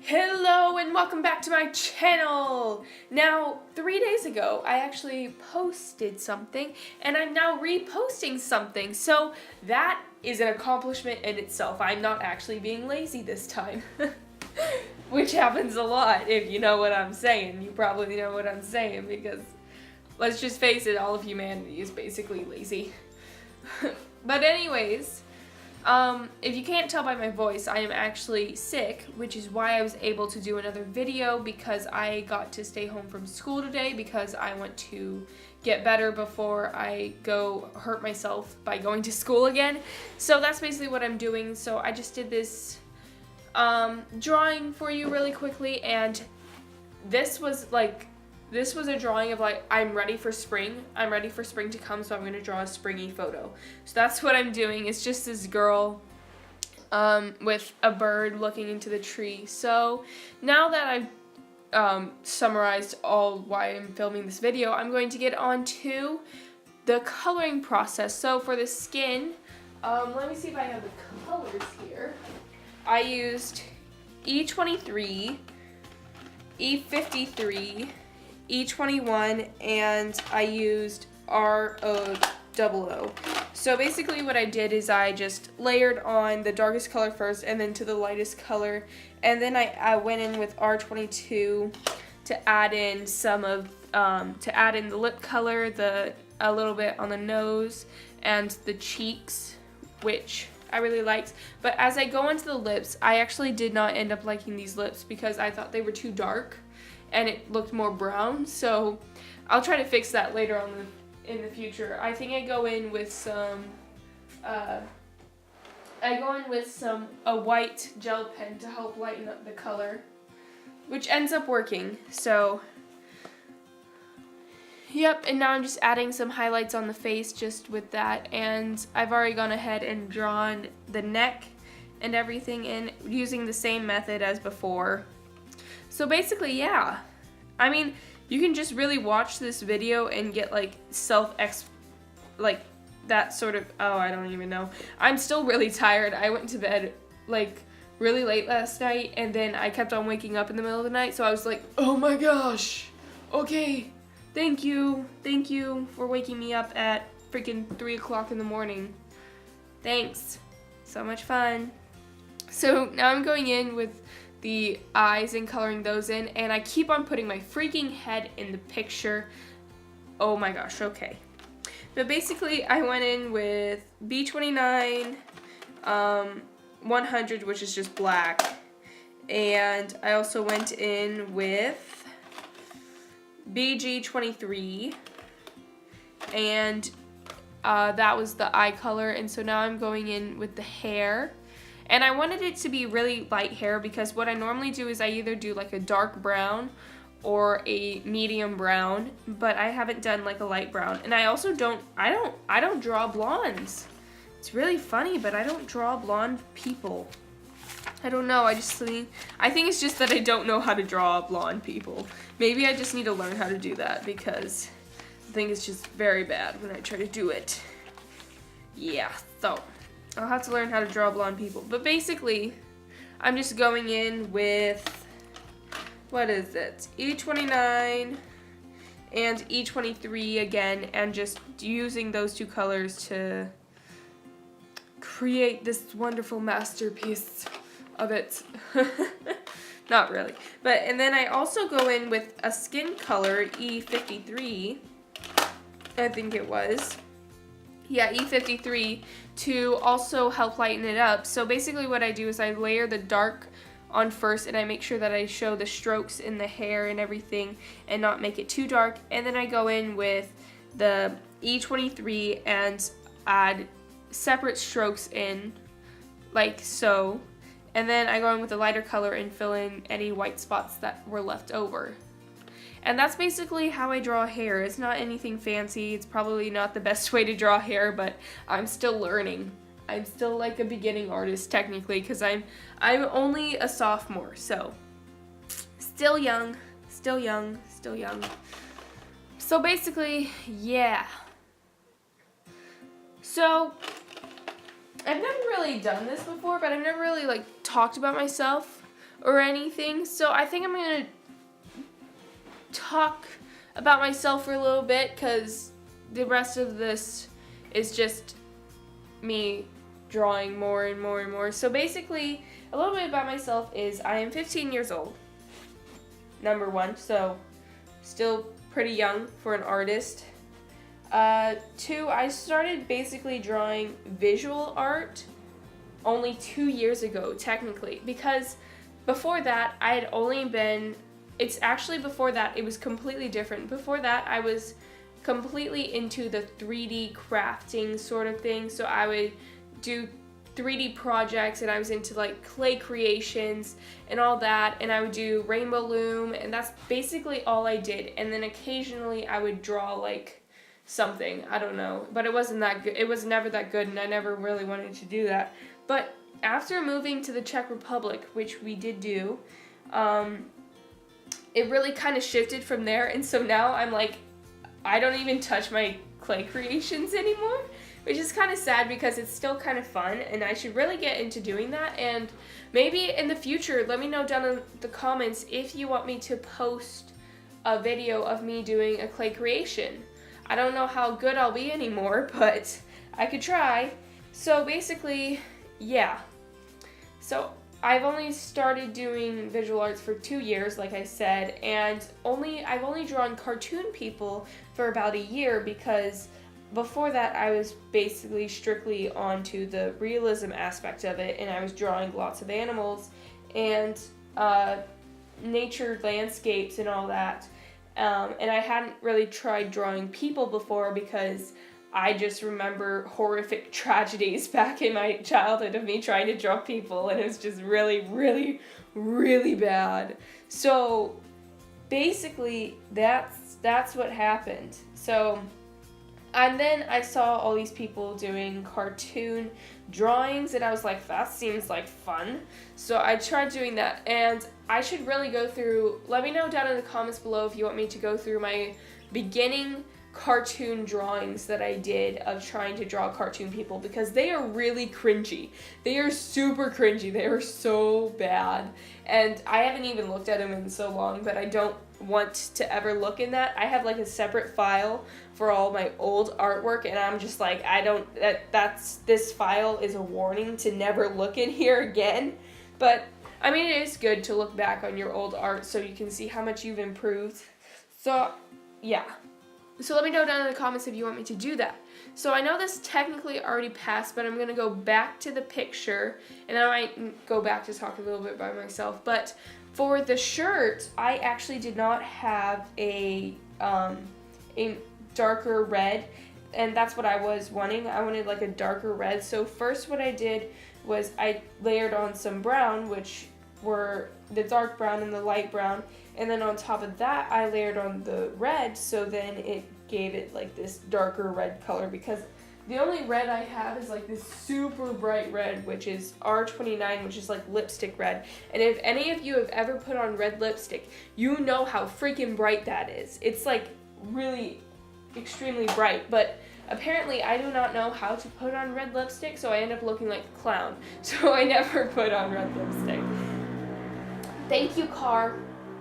Hello and welcome back to my channel! Now, 3 days ago, I actually posted something and I'm now reposting something. So that is an accomplishment in itself. I'm not actually being lazy this time. Which happens a lot, if you know what I'm saying. You probably know what I'm saying because, let's just face it, all of humanity is basically lazy. But anyways, if you can't tell by my voice, I am actually sick, which is why I was able to do another video because I got to stay home from school today because I want to get better before I go hurt myself by going to school again. So that's basically what I'm doing. So I just did this drawing for you really quickly, and this was a drawing of I'm ready for spring. I'm ready for spring to come, so I'm going to draw a springy photo. So that's what I'm doing. It's just this girl with a bird looking into the tree. So now that I've summarized all why I'm filming this video, I'm going to get on to the coloring process. So for the skin, let me see if I have the colors here. I used E23, E53, E21, and I used RO00. So basically what I did is I just layered on the darkest color first and then to the lightest color, and then I went in with R22 to add in some of the lip color, a little bit on the nose and the cheeks, which I really liked. But as I go into the lips, I actually did not end up liking these lips because I thought they were too dark and it looked more brown, so I'll try to fix that later on in the future. I think I go in with some a white gel pen to help lighten up the color, which ends up working. So yep, and now I'm just adding some highlights on the face just with that, and I've already gone ahead and drawn the neck and everything in using the same method as before. So basically, yeah, I mean, you can just really watch this video and get that sort of, oh, I don't even know. I'm still really tired. I went to bed really late last night, and then I kept on waking up in the middle of the night, so I was like, oh my gosh, okay, thank you for waking me up at freaking 3 o'clock in the morning. Thanks, so much fun. So now I'm going in with the eyes and coloring those in, and I keep on putting my freaking head in the picture. Oh my gosh, okay. But basically I went in with B29, 100, which is just black, and I also went in with BG23, and that was the eye color, and so now I'm going in with the hair. And I wanted it to be really light hair because what I normally do is I either do a dark brown or a medium brown, but I haven't done a light brown. And I also don't draw blondes. It's really funny, but I don't draw blonde people. I don't know, I think it's just that I don't know how to draw blonde people. Maybe I just need to learn how to do that because I think it's just very bad when I try to do it. Yeah, so I'll have to learn how to draw blonde people. But basically, I'm just going in with, what is it, E29 and E23 again, and just using those two colors to create this wonderful masterpiece of it. Not really. And then I also go in with a skin color, E53, I think it was. Yeah, E53, to also help lighten it up. So basically what I do is I layer the dark on first, and I make sure that I show the strokes in the hair and everything and not make it too dark. And then I go in with the E23 and add separate strokes in, like so. And then I go in with a lighter color and fill in any white spots that were left over. And that's basically how I draw hair. It's not anything fancy. It's probably not the best way to draw hair, but I'm still learning. I'm still a beginning artist technically because I'm only a sophomore, so still young. So basically, yeah. So I've never really done this before, but I've never really talked about myself or anything. So I think I'm going to talk about myself for a little bit, because the rest of this is just me drawing more and more and more. So basically, a little bit about myself is I am 15 years old, number one, so still pretty young for an artist. Two, I started basically drawing visual art only 2 years ago, technically, because before that, I had only been, it's actually before that, it was completely different. Before that, I was completely into the 3D crafting sort of thing, so I would do 3D projects, and I was into like clay creations and all that, and I would do rainbow loom, and that's basically all I did. And then occasionally I would draw like something, I don't know, but it wasn't that good. It was never that good, and I never really wanted to do that. But after moving to the Czech Republic, which we did do, it really kind of shifted from there, and so now I'm like, I don't even touch my clay creations anymore, which is kind of sad because it's still kind of fun, and I should really get into doing that. And maybe in the future, let me know down in the comments if you want me to post a video of me doing a clay creation. I don't know how good I'll be anymore, but I could try. So basically, yeah. So I've only started doing visual arts for 2 years, like I said, and I've only drawn cartoon people for about a year, because before that I was basically strictly onto the realism aspect of it, and I was drawing lots of animals and nature landscapes and all that, and I hadn't really tried drawing people before because I just remember horrific tragedies back in my childhood of me trying to draw people, and it was just really, really, really bad. So basically, that's what happened. So, and then I saw all these people doing cartoon drawings, and I was like, that seems like fun. So I tried doing that, and I should really go through, let me know down in the comments below if you want me to go through my beginning cartoon drawings that I did of trying to draw cartoon people, because they are really cringy. They are super cringy. They are so bad. And I haven't even looked at them in so long, but I don't want to ever look in that. I have like a separate file for all my old artwork, and I'm just like, this file is a warning to never look in here again. But I mean, it is good to look back on your old art so you can see how much you've improved. So yeah. So let me know down in the comments if you want me to do that. So I know this technically already passed, but I'm going to go back to the picture, and I might go back to talk a little bit by myself. But for the shirt, I actually did not have a darker red, and that's what I was wanting. I wanted like a darker red. So first what I did was I layered on some brown, which were the dark brown and the light brown, and then on top of that I layered on the red, so then it gave it like this darker red color, because the only red I have is like this super bright red, which is R29, which is like lipstick red. And if any of you have ever put on red lipstick, you know how freaking bright that is. It's like really extremely bright, but apparently I do not know how to put on red lipstick, so I end up looking like a clown. So I never put on red lipstick. Thank you, car.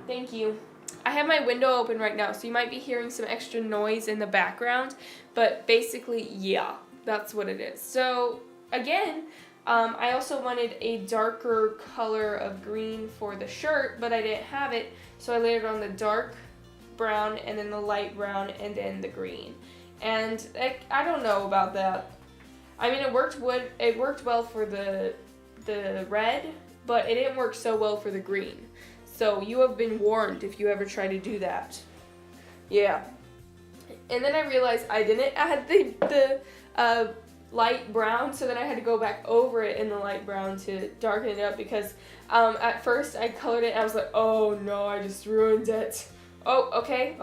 Thank you. I have my window open right now, so you might be hearing some extra noise in the background, but basically, yeah, that's what it is. So, again, I also wanted a darker color of green for the shirt, but I didn't have it, so I layered on the dark brown, and then the light brown, and then the green. And I don't know about that. I mean, it worked well for the red, but it didn't work so well for the green. So you have been warned if you ever try to do that. Yeah. And then I realized I didn't add the light brown, so then I had to go back over it in the light brown to darken it up, because at first I colored it and I was like, oh no, I just ruined it. Oh, okay,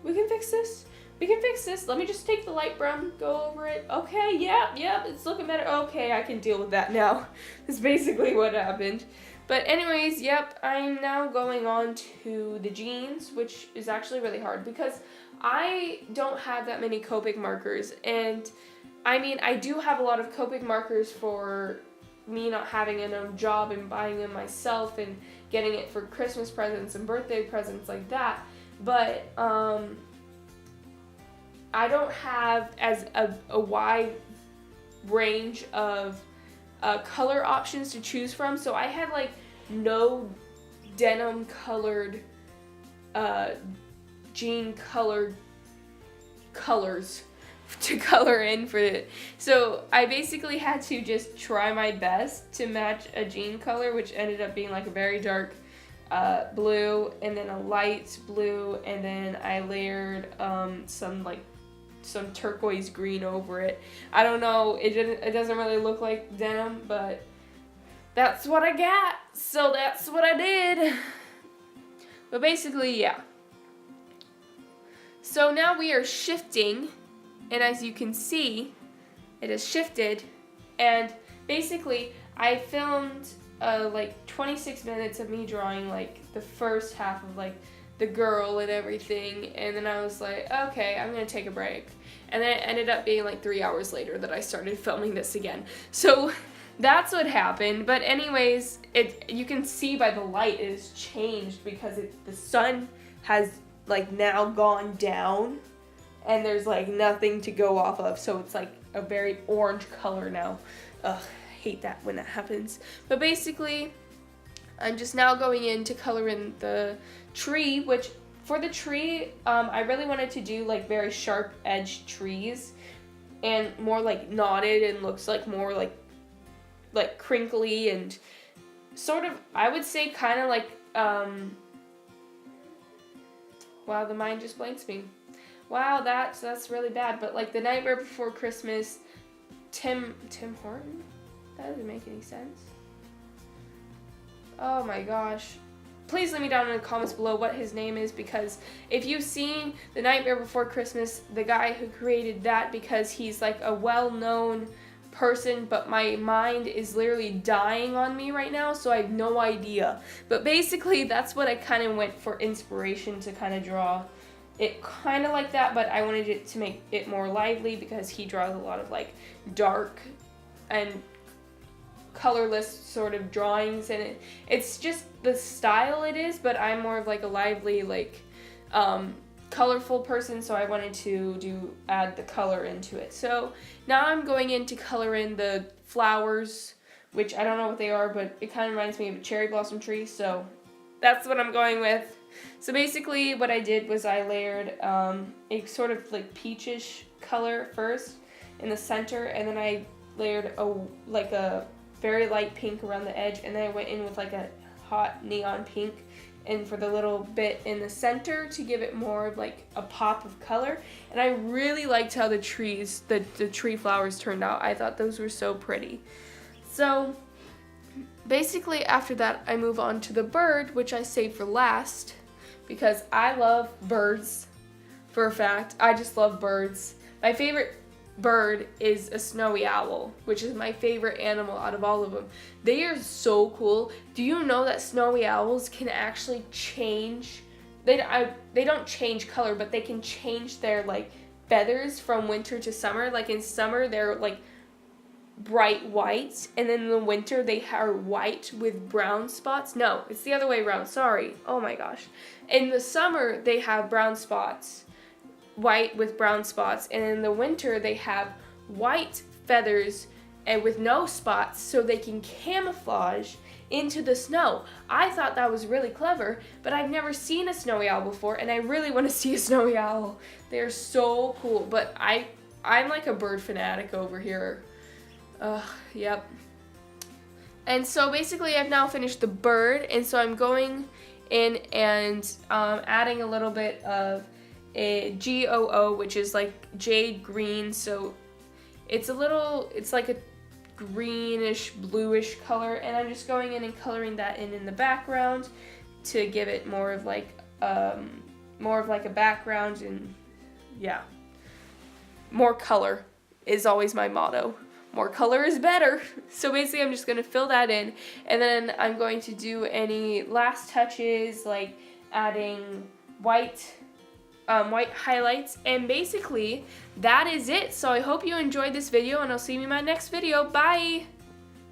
we can fix this. Let me just take the light brown, go over it. Okay, yeah, it's looking better. Okay, I can deal with that now. That's basically what happened. But anyways, yep, I'm now going on to the jeans, which is actually really hard because I don't have that many Copic markers. And I mean, I do have a lot of Copic markers for me not having a job and buying them myself and getting it for Christmas presents and birthday presents like that. But I don't have as a wide range of color options to choose from, so I had like no denim colored jean colored colors to color in for it. So I basically had to just try my best to match a jean color, which ended up being like a very dark blue and then a light blue, and then I layered some turquoise green over it. I don't know, it doesn't really look like denim, but that's what I got, so that's what I did. But basically, yeah. So now we are shifting, and as you can see, it has shifted, and basically I filmed like 26 minutes of me drawing like the first half of like the girl and everything, and then I was like, okay, I'm gonna take a break. And then it ended up being like 3 hours later that I started filming this again. So that's what happened. But anyways, you can see by the light it has changed because the sun has like now gone down and there's like nothing to go off of, so it's like a very orange color now. Ugh, I hate that when that happens. But basically, I'm just now going in to color in the tree, which for the tree, I really wanted to do like very sharp edged trees and more like knotted and looks like more like crinkly and sort of, I would say kind of like, wow, the mind just blanks me. Wow, that's really bad. But like The Nightmare Before Christmas, Tim Horton? That doesn't make any sense. Oh my gosh. Please let me down in the comments below what his name is, because if you've seen The Nightmare Before Christmas, the guy who created that, because he's like a well-known person, but my mind is literally dying on me right now, so I have no idea. But basically, that's what I kind of went for inspiration to kind of draw it kind of like that, but I wanted it to make it more lively because he draws a lot of like dark and colorless sort of drawings, and it's just the style it is, but I'm more of like a lively, like colorful person, so I wanted to add the color into it. So now I'm going in to color in the flowers, which I don't know what they are, but it kind of reminds me of a cherry blossom tree, so that's what I'm going with. So basically what I did was I layered a sort of like peachish color first in the center, and then I layered a very light pink around the edge, and then I went in with like a hot neon pink and for the little bit in the center to give it more of like a pop of color. And I really liked how the trees, the tree flowers turned out. I thought those were so pretty. So basically after that I move on to the bird, which I saved for last because I love birds for a fact. I just love birds. My favorite bird is a snowy owl, which is my favorite animal out of all of them. They are so cool. Do you know that snowy owls can actually change? They don't change color, but they can change their like feathers from winter to summer. Like in summer they're like bright white, and then in the winter they are white with brown spots. No, it's the other way around. Sorry. Oh my gosh. In the summer they have brown spots, white with brown spots, and in the winter they have white feathers and with no spots, so they can camouflage into the snow. I thought that was really clever, but I've never seen a snowy owl before, and I really want to see a snowy owl. They're so cool, but I'm like a bird fanatic over here. Yep. And so basically I've now finished the bird, and so I'm going in and adding a little bit of a GOO, which is like jade green, so it's like a greenish bluish color, and I'm just going in and coloring that in the background to give it more of like a background, and yeah, more color is always my motto. More color is better. So basically I'm just going to fill that in, and then I'm going to do any last touches like adding white highlights, and basically that is it. So I hope you enjoyed this video, and I'll see you in my next video. Bye!